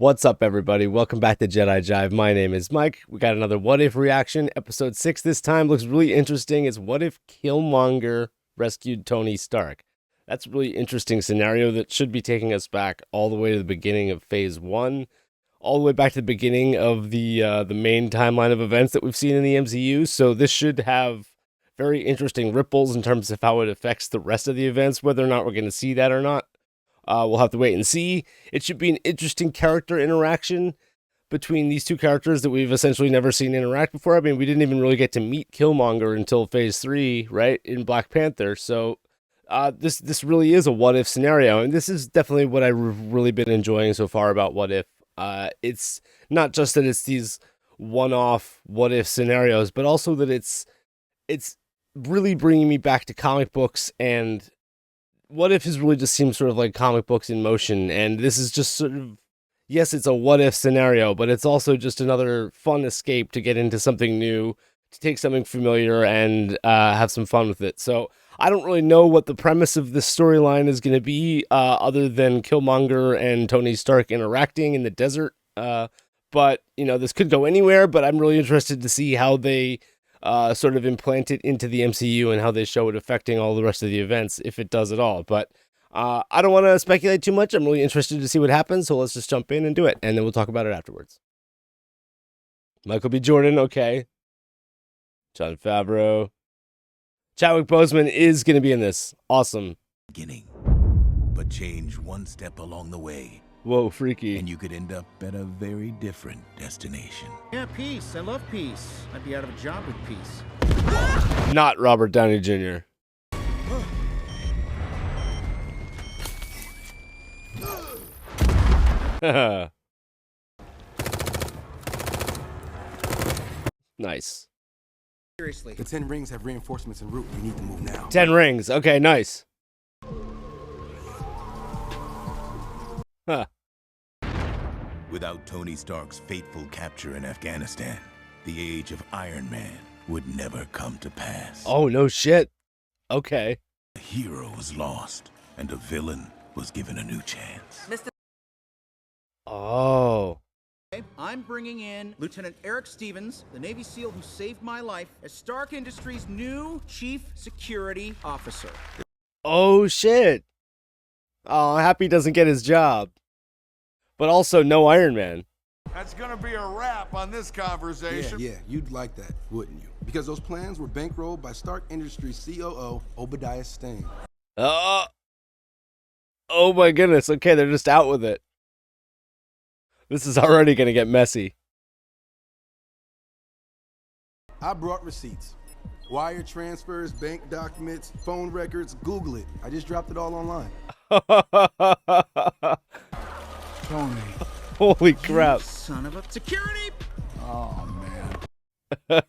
What's up, everybody? Welcome back to Jedi Jive. My name is Mike. We got another What If reaction, episode 6 this time. Looks really interesting. It's what if Killmonger rescued Tony Stark? That's a really interesting scenario that should be taking us back all the way to the beginning of Phase 1, all the way back to the beginning of the main timeline of events that we've seen in the MCU. So this should have very interesting ripples in terms of how it affects the rest of the events, whether or not we're going to see that or not. We'll have to wait and see. It should be an interesting character interaction between these two characters that we've essentially never seen interact before. I mean, we didn't even really get to meet Killmonger until Phase 3, right, in Black Panther. So this really is a what-if scenario, and this is definitely what I've really been enjoying so far about What If. It's not just that it's these one-off what-if scenarios, but also that it's really bringing me back to comic books, and What If has really just seemed sort of like comic books in motion, and this is just sort of, yes, it's a what-if scenario, but it's also just another fun escape to get into something new, to take something familiar and have some fun with it. So I don't really know what the premise of this storyline is going to be, other than Killmonger and Tony Stark interacting in the desert. But, you know, this could go anywhere, but I'm really interested to see how they sort of implant it into the MCU and how they show it affecting all the rest of the events, if it does at all. But I don't want to speculate too much. I'm really interested to see what happens, so let's just jump in and do it, and then we'll talk about it afterwards. Michael B. Jordan, okay. Jon Favreau. Chadwick Boseman is going to be in this. Awesome. Beginning, but change one step along the way. Whoa, freaky. And you could end up at a very different destination. Yeah, peace. I love peace. I'd be out of a job with peace. Not Robert Downey Jr. Nice. Seriously. The 10 rings have reinforcements en route. We need to move now. 10 rings. Okay, nice. Huh. Without Tony Stark's fateful capture in Afghanistan, the age of Iron Man would never come to pass. Oh, no shit. Okay. A hero was lost, and a villain was given a new chance. Oh. I'm bringing in Lieutenant Eric Stevens, the Navy SEAL who saved my life, as Stark Industries' new Chief Security Officer. Oh, shit. Oh, Happy doesn't get his job. But also no Iron Man. That's gonna be a wrap on this conversation. Yeah, you'd like that, wouldn't you? Because those plans were bankrolled by Stark Industries COO Obadiah Stane. Oh my goodness. Okay, they're just out with it. This is already going to get messy. I brought receipts. Wire transfers, bank documents, phone records, Google it. I just dropped it all online. Tony. Holy crap. You son of a security! Oh, man.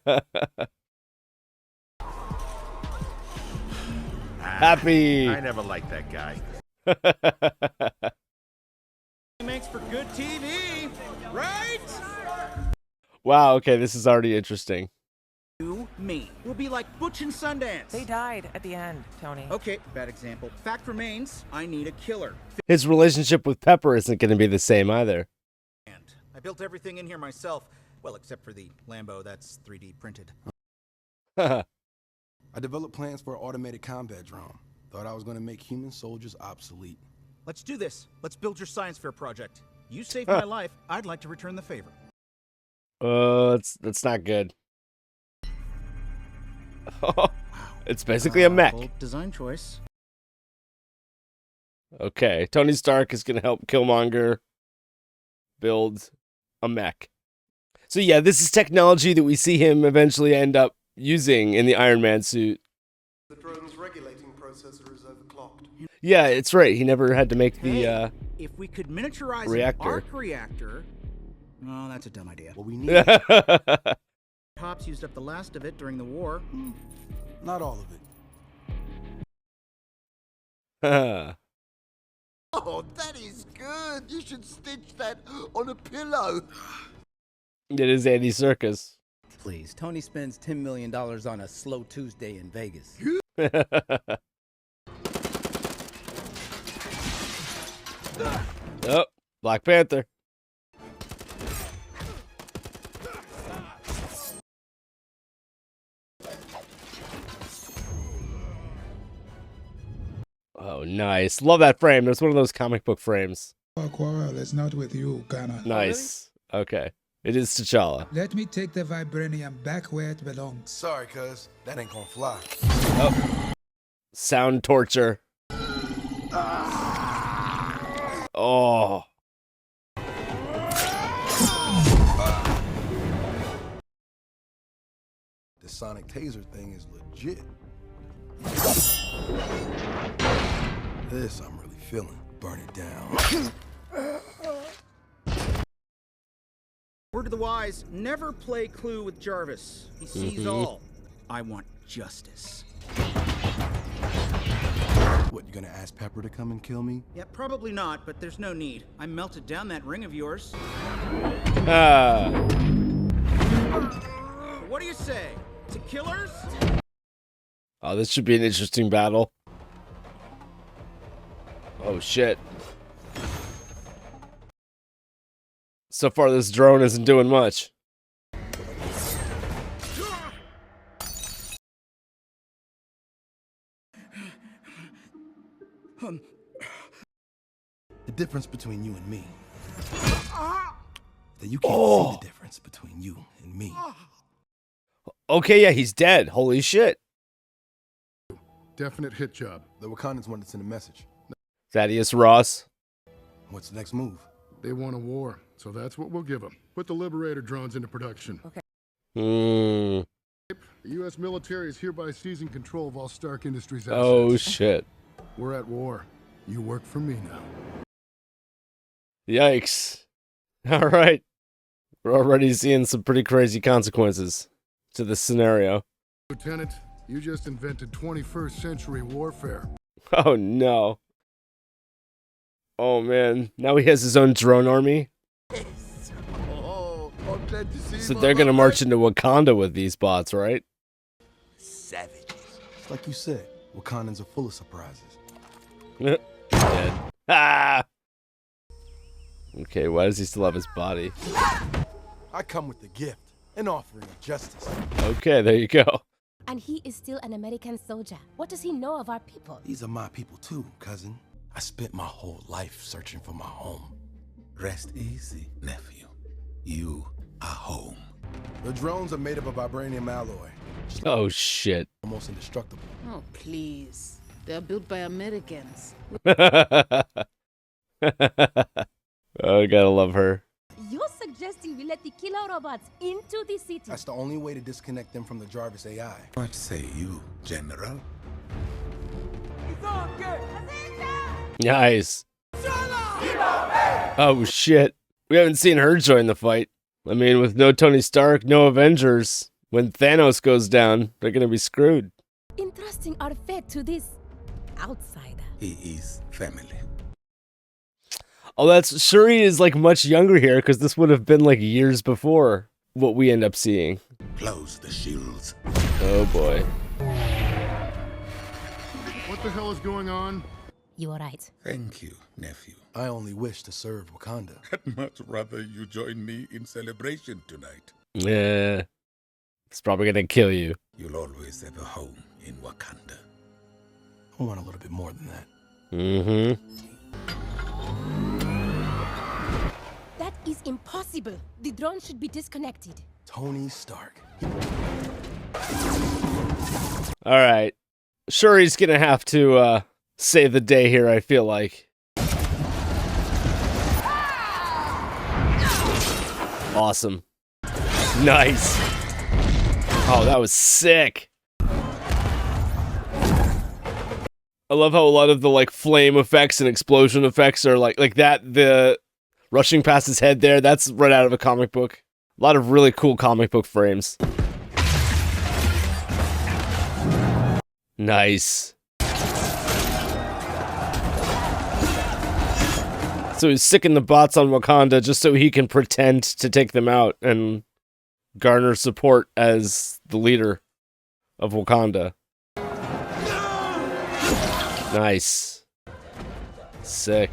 Happy. I never liked that guy. He makes for good TV, right? Wow, okay, this is already interesting. You, me. We'll be like Butch and Sundance. They died at the end, Tony. Okay, bad example. Fact remains, I need a killer. His relationship with Pepper isn't going to be the same either. And I built everything in here myself. Well, except for the Lambo that's 3D printed. I developed plans for an automated combat drone. Thought I was going to make human soldiers obsolete. Let's do this. Let's build your science fair project. You saved my life. I'd like to return the favor. That's not good. It's basically a mech. Bold design choice. Okay, Tony Stark is going to help Killmonger build a mech. So yeah, this is technology that we see him eventually end up using in the Iron Man suit. The drone's regulating processor is overclocked. Yeah, it's right. He never had to make the If we could miniaturize reactor. an arc reactor. Oh, that's a dumb idea. What we need, Pops used up the last of it during the war. not all of it. Oh, that is good. You should stitch that on a pillow. It is Andy Serkis. Please, Tony spends $10 million on a slow Tuesday in Vegas. Oh, Black Panther. Oh, nice. Love that frame. That's one of those comic book frames. Our quarrel is not with you, Ghana. Nice. Okay. It is T'Challa. Let me take the vibranium back where it belongs. Sorry, cuz. That ain't gonna fly. Oh. Sound torture. Oh. The sonic taser thing is legit. This I'm really feeling. Burn it down. Word to the wise, never play Clue with Jarvis. He sees all. I want justice. What, you gonna ask Pepper to come and kill me? Yeah, probably not, but there's no need. I melted down that ring of yours. Ah. What do you say? To killers? Oh, this should be an interesting battle. Oh, shit. So far, this drone isn't doing much. The difference between you and me. That you can't see the difference between you and me. Okay, yeah, he's dead. Holy shit. Definite hit job. The Wakandans wanted to send a message. Thaddeus Ross. What's the next move? They want a war, so that's what we'll give them. Put the Liberator drones into production. Okay. Hmm. The U.S. military is hereby seizing control of all Stark Industries assets. Oh, shit. We're at war. You work for me now. Yikes. All right. We're already seeing some pretty crazy consequences to this scenario. Lieutenant, you just invented 21st century warfare. Oh, no. Oh, man. Now he has his own drone army. Oh, I'm glad to see So you, they're my going to man. march into Wakanda with these bots, right? Savages. It's like you said, Wakandans are full of surprises. Dead. Ah! Okay, why does he still have his body? I come with the gift, an offering of justice. Okay, there you go. And he is still an American soldier. What does he know of our people? These are my people too, cousin. I spent my whole life searching for my home. Rest easy, nephew. You are home. The drones are made of a vibranium alloy. Oh, shit. Almost indestructible. Oh, please. They're built by Americans. Oh, I gotta love her. You're suggesting we let the killer robots into the city? That's the only way to disconnect them from the Jarvis AI. What say you, General? Nice. Oh, shit. We haven't seen her join the fight. I mean, with no Tony Stark, no Avengers, when Thanos goes down, they're gonna be screwed. Entrusting our fate to this outsider. He is family. Oh, that's Shuri is like much younger here because this would have been like years before what we end up seeing. Close the shields. Oh boy. What the hell is going on? You are right. Thank you, nephew. I only wish to serve Wakanda. I'd much rather you join me in celebration tonight. Yeah. It's probably gonna kill you. You'll always have a home in Wakanda. I want a little bit more than that. Mm-hmm. That is impossible. The drone should be disconnected. Tony Stark. All right. Shuri's gonna have to save the day here, I feel like. Awesome. Nice. Oh, that was sick. I love how a lot of the like flame effects and explosion effects are like that. The rushing past his head there, that's right out of a comic book. A lot of really cool comic book frames. Nice. So he's sicking the bots on Wakanda just so he can pretend to take them out and garner support as the leader of Wakanda. Nice. Sick.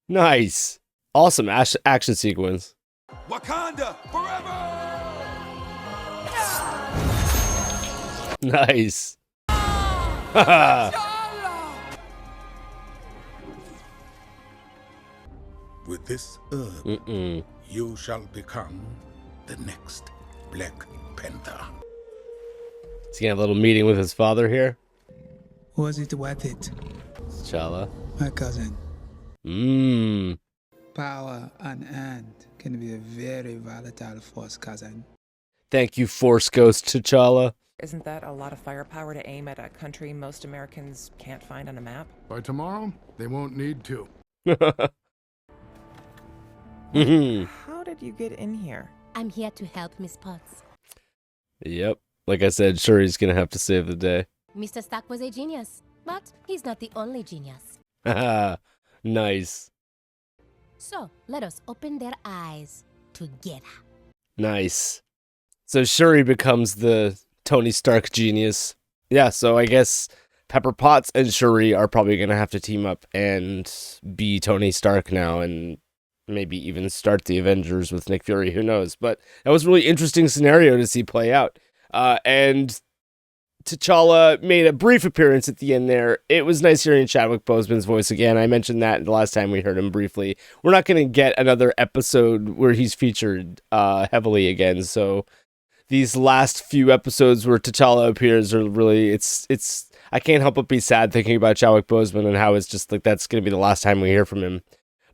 Nice. Awesome action sequence. Wakanda forever! Nice. With this herb, you shall become the next Black Panther. Is he gonna have a little meeting with his father here? Was it worth it? T'Challa. My cousin. Mmm. Power unearned can be a very volatile force, cousin. Thank you, Force Ghost T'Challa. Isn't that a lot of firepower to aim at a country most Americans can't find on a map? By tomorrow, they won't need to. How did you get in here? I'm here to help Miss Potts. Yep. Like I said, Shuri's gonna have to save the day. Mr. Stark was a genius, but he's not the only genius. Nice. So, let us open their eyes together. Nice. So Shuri becomes the Tony Stark genius. Yeah, so I guess Pepper Potts and Shuri are probably going to have to team up and be Tony Stark now and maybe even start the Avengers with Nick Fury. Who knows? But that was a really interesting scenario to see play out. And T'Challa made a brief appearance at the end there. It was nice hearing Chadwick Boseman's voice again. I mentioned that the last time we heard him briefly. We're not going to get another episode where he's featured heavily again, so these last few episodes where T'Challa appears are really, it's I can't help but be sad thinking about Chadwick Boseman and how it's just like that's going to be the last time we hear from him.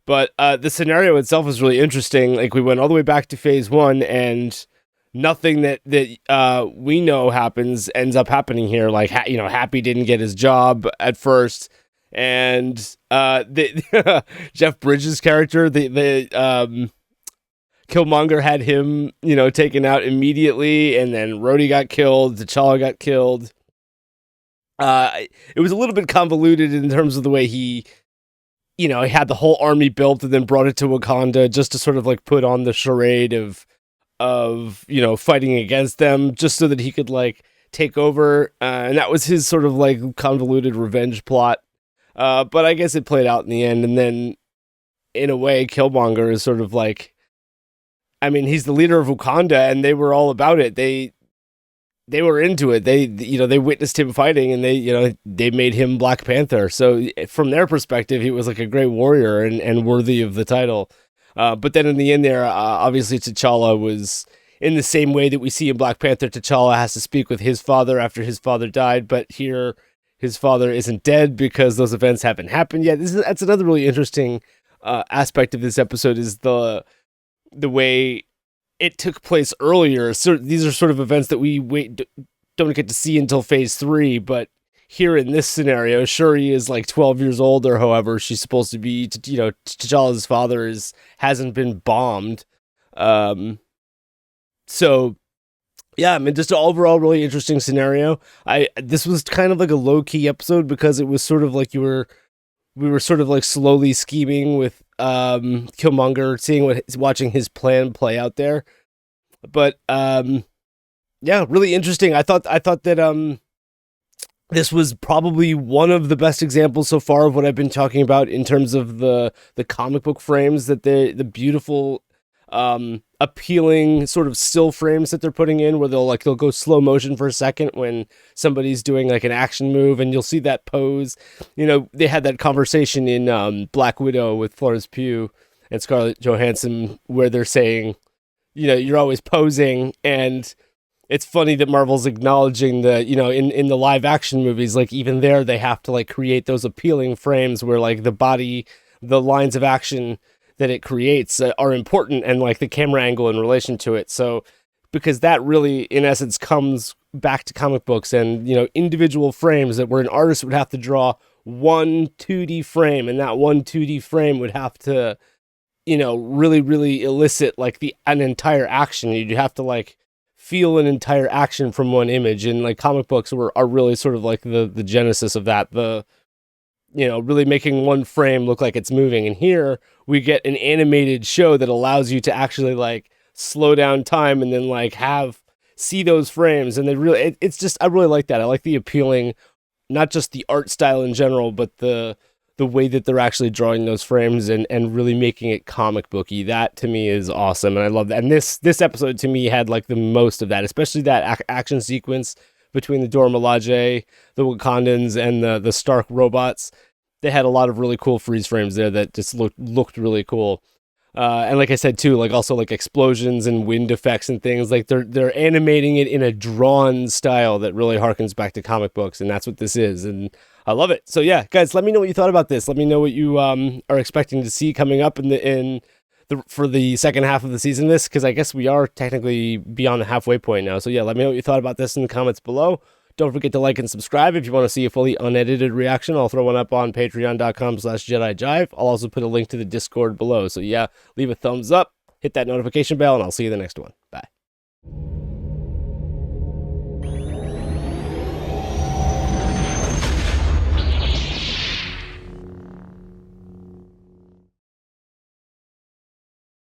But the scenario itself is really interesting. Like, we went all the way back to phase 1 and nothing that we know ends up happening here. Like, Happy didn't get his job at first, and Jeff Bridges' character, the Killmonger had him, taken out immediately, and then Rhodey got killed, T'Challa got killed. It was a little bit convoluted in terms of the way he had the whole army built and then brought it to Wakanda just to sort of like put on the charade of fighting against them just so that he could like take over. And that was his sort of like convoluted revenge plot. But I guess it played out in the end. And then in a way, Killmonger is sort of like, I mean, he's the leader of Wakanda and they were all about it. They were into it. They witnessed him fighting and they made him Black Panther. So from their perspective, he was like a great warrior and worthy of the title. But then in the end there, obviously T'Challa was in the same way that we see in Black Panther. T'Challa has to speak with his father after his father died, but here his father isn't dead because those events haven't happened yet. That's another really interesting aspect of this episode is the way it took place earlier. So these are sort of events that we don't get to see until phase 3, but here in this scenario, Shuri is like 12 years old or however she's supposed to be. T'Challa's father hasn't been bombed. So yeah, I mean, just an overall really interesting scenario. This was kind of like a low key episode because it was sort of like we were sort of like slowly scheming with Killmonger, watching his plan play out there. But yeah, really interesting. I thought that this was probably one of the best examples so far of what I've been talking about in terms of the comic book frames, that the beautiful appealing sort of still frames that they're putting in where they'll go slow motion for a second when somebody's doing like an action move and you'll see that pose. They had that conversation in Black Widow with Florence Pugh and Scarlett Johansson where they're saying, you're always posing, and it's funny that Marvel's acknowledging that, in the live action movies, like even there, they have to like create those appealing frames where like the lines of action that it creates are important, and like the camera angle in relation to it. So, because that really, in essence, comes back to comic books and, individual frames that where an artist would have to draw one 2D frame, and that one 2D frame would have to, really, really elicit like an entire action. You'd have to like feel an entire action from one image, and like comic books are really sort of like the genesis of that, really making one frame look like it's moving. And here we get an animated show that allows you to actually like slow down time and then like see those frames. And it's just, I really like that. I like the appealing, not just the art style in general, but the way that they're actually drawing those frames and really making it comic booky. That to me is awesome. And I love that. And this episode to me had like the most of that, especially that action sequence between the Dora Milaje, the Wakandans, and the Stark robots. They had a lot of really cool freeze frames there that just looked really cool. And like I said too, like also like explosions and wind effects and things, like they're animating it in a drawn style that really harkens back to comic books, and that's what this is, and I love it. So yeah, guys, let me know what you thought about this. Let me know what you are expecting to see coming up for the second half of the season. This, because I guess we are technically beyond the halfway point now. So yeah, let me know what you thought about this in the comments below. Don't forget to like and subscribe if you want to see a fully unedited reaction. I'll throw one up on patreon.com/JediJive. I'll also put a link to the Discord below. So yeah, leave a thumbs up, hit that notification bell, and I'll see you in the next one.